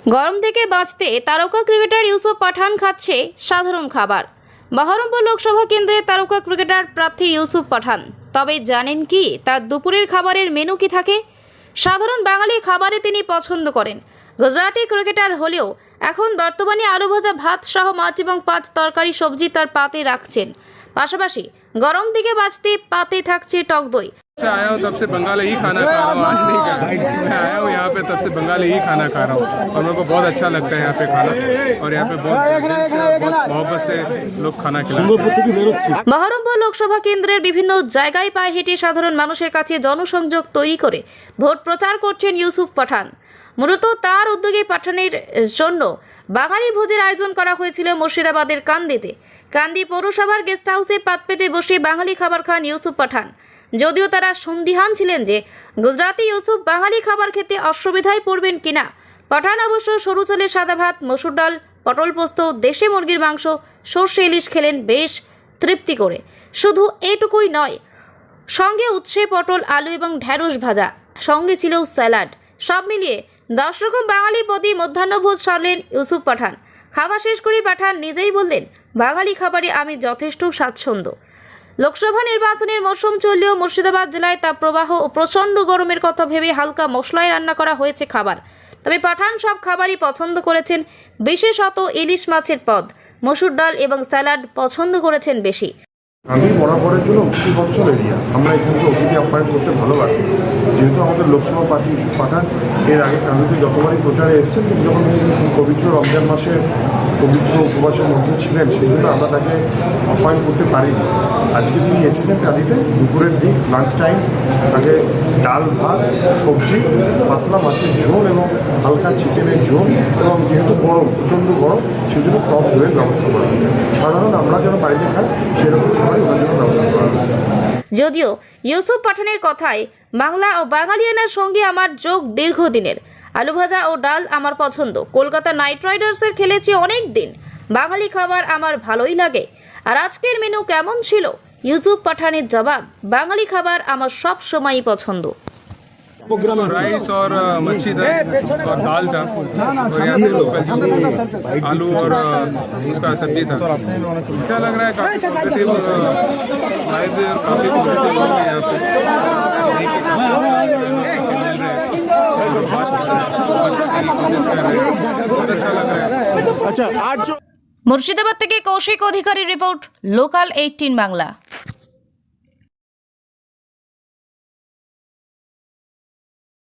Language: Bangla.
গরম থেকে বাঁচতে তারকা ক্রিকেটার ইউসুফ পাঠান খাচ্ছে সাধারণ খাবার। বহরমপুর লোকসভা কেন্দ্রের তারকা ক্রিকেটার প্রার্থী ইউসুফ পাঠান। তবে জানেন কি তার দুপুরের খাবারের মেনু কি থাকে? সাধারণ বাঙালি খাবারে তিনি পছন্দ করেন। গুজরাটি ক্রিকেটার হলেও এখন বর্তমানে আলু ভাজা ভাত সহ মাছ এবং 5 তরকারি সবজি তার পাতে রাখছেন। পাশাপাশি গরম থেকে বাঁচতে পাতে থাকছে টক দই। आया हूँ तब से बंगाली ही खाना खा रहा हूँ, आज नहीं खा। मैं आया हूँ यहाँ पे तब से बंगाली ही खाना खा रहा हूँ और मेरे को बहुत अच्छा लगता है यहाँ पे खाना। और यहाँ पे बहुत मोहब्बत से लोग खाना खिलाते हैं। বহরমপুর লোকসভা কেন্দ্রের বিভিন্ন জায়গায় পায়ে হেঁটে সাধারণ মানুষের কাছে জনসংযোগ তৈরি করে ভোট প্রচার করছেন ইউসুফ পাঠান। মূলত তার উদ্যোগে পাঠানের জন্য বাঙালি ভোজের আয়োজন করা হয়েছিল মুর্শিদাবাদের কান্দিতে। কান্দি পৌরসভার গেস্ট হাউসে পাত পেতে বসে বাঙালি খাবার খান ইউসুফ পাঠান। যদিও তারা সন্দিহান ছিলেন যে গুজরাটি ইউসুফ বাঙালি খাবার খেতে অসুবিধায় পড়বেন কিনা। পাঠান অবশ্য সরু চালের সাদা ভাত, মসুর ডাল, পটল পোস্ত, দেশি মুরগির মাংস, সর্ষে ইলিশ খেলেন বেশ তৃপ্তি করে। শুধু এটুকুই নয়, সঙ্গে উচ্ছে, পটল, আলু এবং ঢ্যাঁড়স ভাজা, সঙ্গে ছিল স্যালাড। সব মিলিয়ে 10 রকম বাঙালি পদে মধ্যাহ্নভোজ সারলেন ইউসুফ পাঠান। খাওয়া শেষ করে পাঠান নিজেই বললেন, বাঙালি খাবারে আমি যথেষ্ট স্বাচ্ছন্দ্য। লোকসভা নির্বাচনের মরশুম চললেও মুর্শিদাবাদ জেলায় তাপপ্রবাহ ও প্রচণ্ড গরমের কথা ভেবে হালকা মশলায় রান্না করা হয়েছে খাবার। তবে পাঠান সব খাবারই পছন্দ করেছেন, বিশেষত ইলিশ মাছের পদ, মসুর ডাল এবং স্যালাড পছন্দ করেছেন বেশি। আমি বরাবরের জন্য অতিথি বৎসল এরিয়া, আমরা এখানে অতিথি আপ্যায়ন করতে ভালোবাসি। যেহেতু আমাদের লোকসভা প্রার্থী ইউসুফ পাঠান এর আগে কান্দিতে যতবারই প্রচারে এসেছেন, কিন্তু যখন পবিত্র রমজান মাসের পবিত্র উপবাসের মধ্যে ছিলেন, সেই জন্য আমরা তাকে আপ্যায়ন করতে পারিনি। আজকে তিনি এসেছেন কান্দিতে দুপুরের দিক লাঞ্চ টাইম, তাকে ডাল ভাত, সবজি, পাতলা মাছের ঝোল এবং হালকা চিকেনের ঝোল, এবং যেহেতু গরম, প্রচণ্ড গরম, সেই জন্য টক দইয়ের ব্যবস্থা করা হয়। সাধারণ আমরা যেন বাড়িতে খাই সেরকম খাবারই ওনার জন্য ব্যবস্থা করা হয়। যদিও ইউসুফ পাঠানের কথায় বাংলা ও বাঙালিয়ানার সঙ্গে আমার যোগ দীর্ঘদিনের। আলু ভাজা ও ডাল আমার পছন্দ। কলকাতা নাইট রাইডার্সের খেলেছি অনেক দিন। বাঙালি খাবার আমার ভালোই লাগে। আর আজকের মেনু কেমন ছিল? ইউসুফ পাঠানের জবাব, বাঙালি খাবার আমার সব সময়ই পছন্দ। राइस और मच्छी था और दाल था और यहाँ पे आलू और उसका सब्जी था। अच्छा लग रहा है, काफी पॉजिटिव वाइब, काफी पॉजिटिव लोग हैं यहाँ पे। बहुत अच्छा लग रहा है। মুর্শিদাবাদ থেকে কৌশিক অধিকারীর রিপোর্ট, লোকাল 18 বাংলা।